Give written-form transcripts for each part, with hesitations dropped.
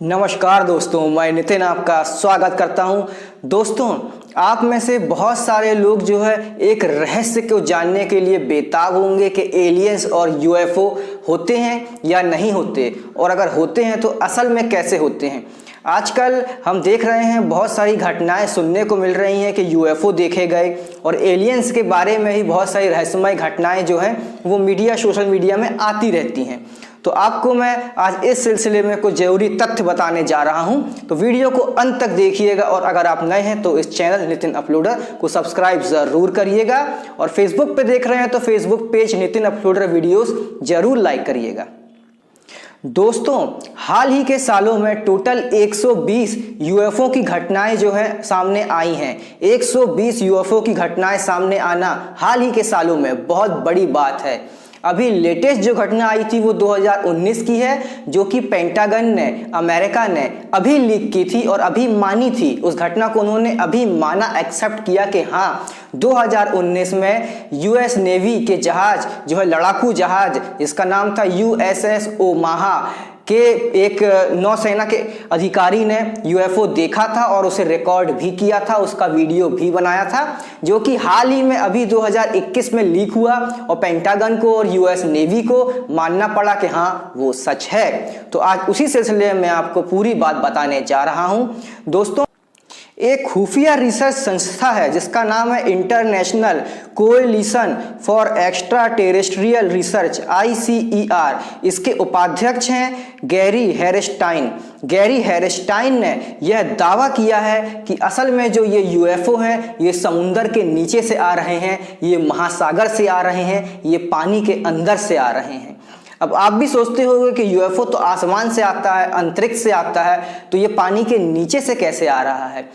नमस्कार दोस्तों, मैं नितिन आपका स्वागत करता हूं। दोस्तों, आप में से बहुत सारे लोग जो है एक रहस्य को जानने के लिए बेताब होंगे कि एलियंस और यूएफओ होते हैं या नहीं होते, और अगर होते हैं तो असल में कैसे होते हैं। आजकल हम देख रहे हैं बहुत सारी घटनाएं सुनने को मिल रही हैं कि यूएफओ देखे गए, और एलियंस के बारे में ही बहुत सारी रहस्यमय घटनाएं जो हैं वो सोशल मीडिया में आती रहती हैं। तो आपको मैं आज इस सिलसिले में कुछ जरूरी तथ्य बताने जा रहा हूं, तो वीडियो को अंत तक देखिएगा। और अगर आप नए हैं तो इस चैनल नितिन अपलोडर को सब्सक्राइब जरूर करिएगा, और फेसबुक पे देख रहे हैं तो Facebook page Nitin uploader videos जरूर लाइक करिएगा। दोस्तों, हाल ही के सालों में टोटल 120 यूएफओ की घटनाएं जो है सामने आई हैं। 120 यूएफओ की घटनाएं सामने आना हाल ही के सालों में बहुत बड़ी बात है। अभी लेटेस्ट जो घटना आई थी वो 2019 की है, जो कि पेंटागन ने, अमेरिका ने अभी लीक की थी और अभी मानी थी। उस घटना को उन्होंने अभी माना, एक्सेप्ट किया कि हाँ 2019 में यूएस नेवी के जहाज जो है, लड़ाकू जहाज जिसका नाम था यूएसएस ओमाहा के एक नौसेना के अधिकारी ने यूएफओ देखा था और उसे रिकॉर्ड भी किया था, उसका वीडियो भी बनाया था, जो कि हाल ही में अभी 2021 में लीक हुआ और पेंटागन को और यूएस नेवी को मानना पड़ा कि हाँ वो सच है। तो आज उसी सिलसिले में आपको पूरी बात बताने जा रहा हूं। दोस्तों, एक खुफिया रिसर्च संस्था है जिसका नाम है international coalition for extra terrestrial research ICER। इसके उपाध्यक्ष हैं गैरी हैरस्टाइन। गैरी हैरस्टाइन ने यह दावा किया है कि असल में जो ये यूएफओ हैं ये समुंदर के नीचे से आ रहे हैं, ये महासागर से आ रहे हैं, ये पानी के अंदर से आ रहे हैं। अब आप भी सोचते होंगे कि यूएफओ तो आसमान से आता है, अंतरिक्ष से आता है, तो ये पानी के नीचे से कैसे आ रहा है।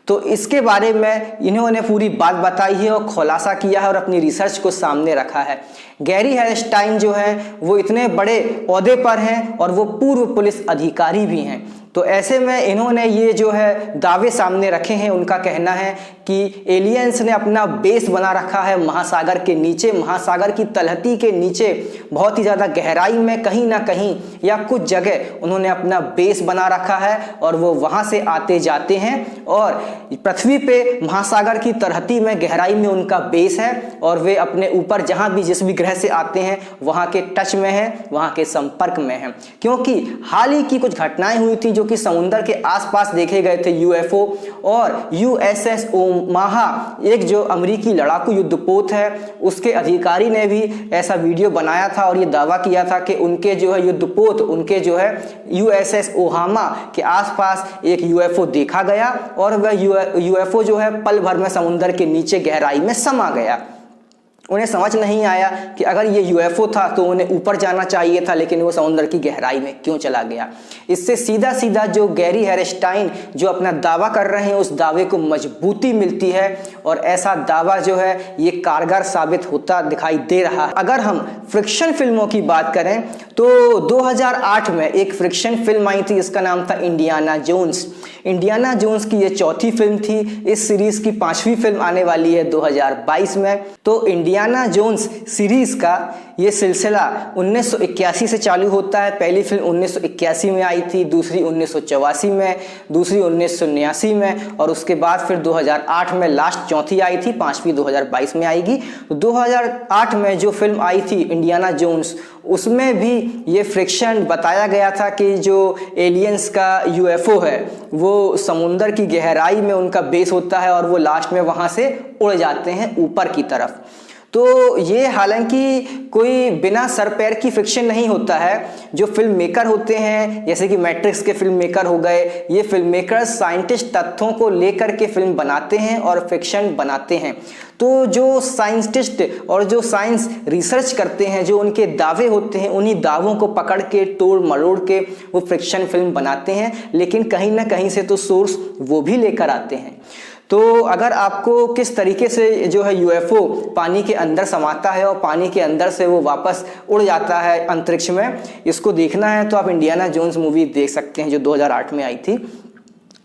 तो इसके बारे में इन्होंने पूरी बात बताई है और खुलासा किया है और अपनी रिसर्च को सामने रखा है। गैरी हैरस्टाइन जो है वो इतने बड़े ओहदे पर हैं और वो पूर्व पुलिस अधिकारी भी हैं। तो ऐसे में इन्होंने ये जो है दावे सामने रखे हैं। उनका कहना है कि एलियंस ने अपना बेस बना रखा है महासागर के नीचे, महासागर की तलहटी के नीचे, बहुत ही ज़्यादा गहराई में कहीं ना कहीं या कुछ जगह उन्होंने अपना बेस बना रखा है और वो वहाँ से आते जाते हैं। और पृथ्वी पे महासागर की तलहटी में गहराई में उनका बेस है और वे अपने ऊपर जहाँ भी जिस भी ग्रह से आते हैं वहाँ के टच में हैं, वहाँ के संपर्क में हैं। क्योंकि हाल ही की कुछ घटनाएं हुई थी जो कि समुद्र के आसपास देखे गए थे यूएफओ, और यूएसएस ओमाहा एक जो अमेरिकी लड़ाकू युद्धपोत है उसके अधिकारी ने भी ऐसा वीडियो बनाया था और ये दावा किया था कि उनके जो है युद्धपोत, उनके जो है यूएसएस ओहामा के आसपास एक यूएफओ देखा गया और वह यूएफओ जो है पल भर में समुद्र के नीचे गहराई में समा गया। उन्हें समझ नहीं आया कि अगर ये यूएफओ था तो उन्हें ऊपर जाना चाहिए था, लेकिन वो समुद्र की गहराई में क्यों चला गया। इससे सीधा सीधा जो गैरी हैरस्टाइन जो अपना दावा कर रहे हैं उस दावे को मजबूती मिलती है और ऐसा दावा जो है ये कारगर साबित होता दिखाई दे रहा है। अगर हम फ्रिक्शन फिल्मों की बात करें तो 2008 में एक फ्रिक्शन फिल्म आई थी, इसका नाम था इंडियाना जोन्स। इंडियाना जोन्स की ये चौथी फिल्म थी। इस सीरीज की 5वीं फिल्म आने वाली है 2022 में। तो इंडियाना जोन्स सीरीज का ये सिलसिला 1981 से चालू होता है। पहली फिल्म 1981 में आई थी, दूसरी 1984 में, दूसरी 1989 में, और उसके बाद फिर 2008 में लास्ट चौथी आई थी, 5वीं 2022 में आएगी। तो 2008 में जो फिल्म आई थी इंडियाना जोन्स, उसमें भी ये फ्रिक्शन बताया गया था कि जो एलियंस का यूएफओ है वो समुंदर की गहराई में उनका बेस होता है और वो लास्ट में वहाँ से उड़ जाते हैं ऊपर की तरफ। तो ये हालांकि कोई बिना सर पैर की फिक्शन नहीं होता है। जो फिल्म मेकर होते हैं, जैसे कि मैट्रिक्स के फिल्म मेकर हो गए, ये फिल्म मेकर साइंटिस्ट तथ्यों को लेकर के फिल्म बनाते हैं और फिक्शन बनाते हैं। तो जो साइंटिस्ट और जो साइंस रिसर्च करते हैं, जो उनके दावे होते हैं, उन्हीं दावों को पकड़ के तोड़ मरोड़ के वो फिक्शन फिल्म बनाते हैं, लेकिन कहीं ना कहीं से तो सोर्स वो भी लेकर आते हैं। तो अगर आपको किस तरीके से जो है यूएफओ पानी के अंदर समाता है और पानी के अंदर से वो वापस उड़ जाता है अंतरिक्ष में, इसको देखना है तो आप इंडियाना जोन्स मूवी देख सकते हैं जो 2008 में आई थी।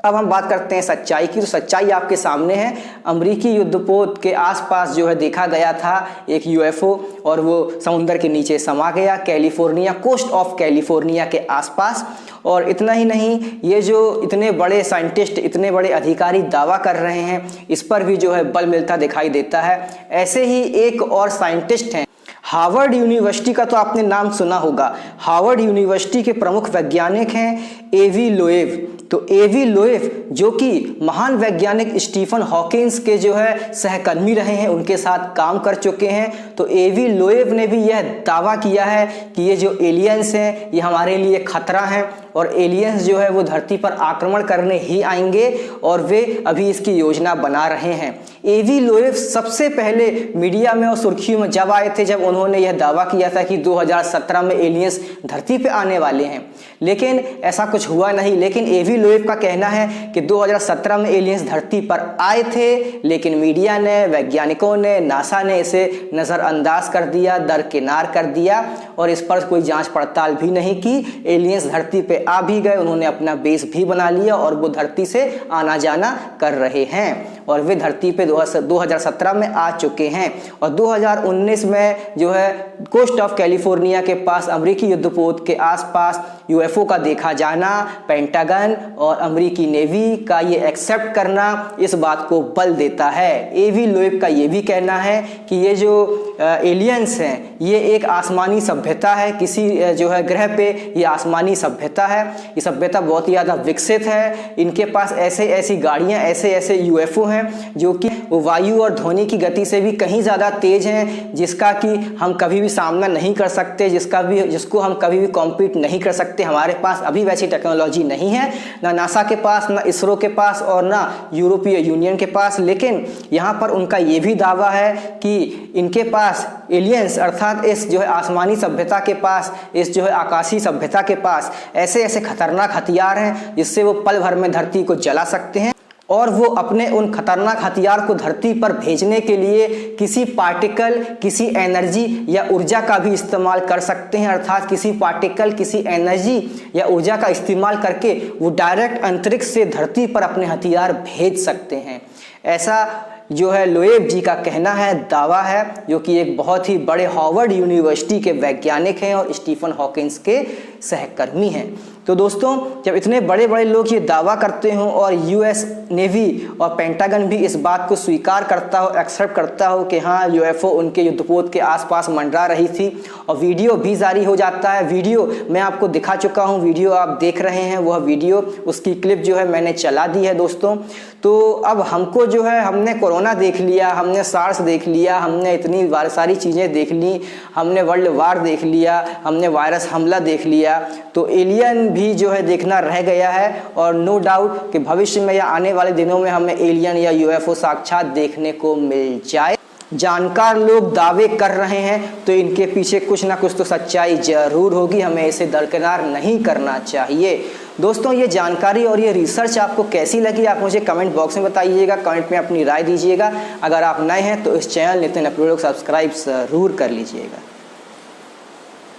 अब हम बात करते हैं सच्चाई की। तो सच्चाई आपके सामने है। अमेरिकी युद्धपोत के आसपास जो है देखा गया था एक यूएफओ और वो समुद्र के नीचे समा गया कैलिफोर्निया, कोस्ट ऑफ कैलिफोर्निया के आसपास। और इतना ही नहीं, ये जो इतने बड़े साइंटिस्ट, इतने बड़े अधिकारी दावा कर रहे हैं, इस पर भी जो है बल मिलता दिखाई देता है। ऐसे ही एक और साइंटिस्ट हैं, हार्वर्ड यूनिवर्सिटी का तो आपने नाम सुना होगा। हार्वर्ड यूनिवर्सिटी के प्रमुख वैज्ञानिक हैं एवी लोएव। तो एवी लोएव जो कि महान वैज्ञानिक स्टीफन हॉकिंस के जो है सहकर्मी रहे हैं, उनके साथ काम कर चुके हैं। तो एवी लोएव ने भी यह दावा किया है कि ये जो एलियंस हैं ये हमारे लिए खतरा हैं और एलियंस जो है वो धरती पर आक्रमण करने ही आएंगे और वे अभी इसकी योजना बना रहे हैं। एवी लोएव सबसे पहले मीडिया में और सुर्खियों में जब आए थे जब उन्होंने यह दावा किया था कि 2017 में एलियंस धरती पे आने वाले हैं, लेकिन ऐसा कुछ हुआ नहीं। लेकिन एवी लोएव का कहना है कि 2017 में एलियंस धरती पर आए थे, लेकिन मीडिया ने, वैज्ञानिकों ने, नासा ने इसे नज़रअंदाज कर दिया, दरकिनार कर दिया और इस पर कोई जांच पड़ताल भी नहीं की। एलियंस धरती पे आ भी गए, उन्होंने अपना बेस भी बना लिया और वो धरती से आना जाना कर रहे हैं और वे धरती पे 2017 में आ चुके हैं। और 2019 में जो है कोस्ट ऑफ कैलिफोर्निया के पास अमेरिकी युद्धपोत के आसपास यूएफओ का देखा जाना, पेंटागन और अमेरिकी नेवी का ये एक्सेप्ट करना इस बात को बल देता है। एवी लोएव का ये भी कहना है कि ये जो एलियंस हैं ये एक आसमानी सभ्यता है, किसी जो है ग्रह पे ये आसमानी सभ्यता है। ये सभ्यता बहुत ही ज़्यादा विकसित है, इनके पास ऐसे ऐसी गाड़ियाँ, ऐसे ऐसे यूएफओ हैं जो कि वायु और ध्वनि की गति से भी कहीं ज़्यादा तेज हैं, जिसका कि हम कभी भी सामना नहीं कर सकते, जिसको हम कभी भी कॉम्पीट नहीं कर सकते। हमारे पास अभी वैसी टेक्नोलॉजी नहीं है, ना नासा के पास, ना इसरो के पास और ना यूरोपीय यूनियन के पास। लेकिन यहाँ पर उनका ये भी दावा है कि इनके पास एलियंस अर्थात इस जो है आसमानी सभ्यता के पास, इस जो है आकाशीय सभ्यता के पास ऐसे ऐसे खतरनाक हथियार हैं जिससे वो पल भर में धरती को जला सकते हैं और वो अपने उन खतरनाक हथियार को धरती पर भेजने के लिए किसी पार्टिकल, किसी एनर्जी या ऊर्जा का भी इस्तेमाल कर सकते हैं। अर्थात किसी पार्टिकल, किसी एनर्जी या ऊर्जा का इस्तेमाल करके वो डायरेक्ट अंतरिक्ष से धरती पर अपने हथियार भेज सकते हैं। ऐसा जो है लोएव जी का कहना है, दावा है, जो कि एक बहुत ही बड़े हार्वर्ड यूनिवर्सिटी के वैज्ञानिक हैं और स्टीफन हॉकिंस के सहकर्मी हैं। तो दोस्तों, जब इतने बड़े बड़े लोग ये दावा करते हों और यूएस नेवी और पेंटागन भी इस बात को स्वीकार करता हो, एक्सेप्ट करता हो कि हाँ यूएफओ उनके युद्धपोत के आसपास मंडरा रही थी और वीडियो भी जारी हो जाता है। वीडियो मैं आपको दिखा चुका हूँ, वीडियो आप देख रहे हैं, वह वीडियो, उसकी क्लिप जो है मैंने चला दी है दोस्तों। तो अब हमको जो है, हमने कोरोना देख लिया, हमने सार्स देख लिया, हमने इतनी सारी चीज़ें देख ली, हमने वर्ल्ड वार देख लिया, हमने वायरस हमला देख लिया, तो एलियन भी जो है देखना रह गया है। और नो डाउट कि भविष्य में या आने वाले दिनों में हमें एलियन या यूएफओ साक्षात देखने को मिल जाए। जानकार लोग दावे कर रहे हैं तो इनके पीछे कुछ ना कुछ तो सच्चाई जरूर होगी, हमें इसे दरकिनार नहीं करना चाहिए। दोस्तों, ये जानकारी और ये रिसर्च आपको कैसी लगी आप मुझे कमेंट बॉक्स में बताइएगा, कमेंट में अपनी राय दीजिएगा। अगर आप नए हैं तो इस चैनल नितिन अपलोड को सब्सक्राइब ज़रूर कर लीजिएगा।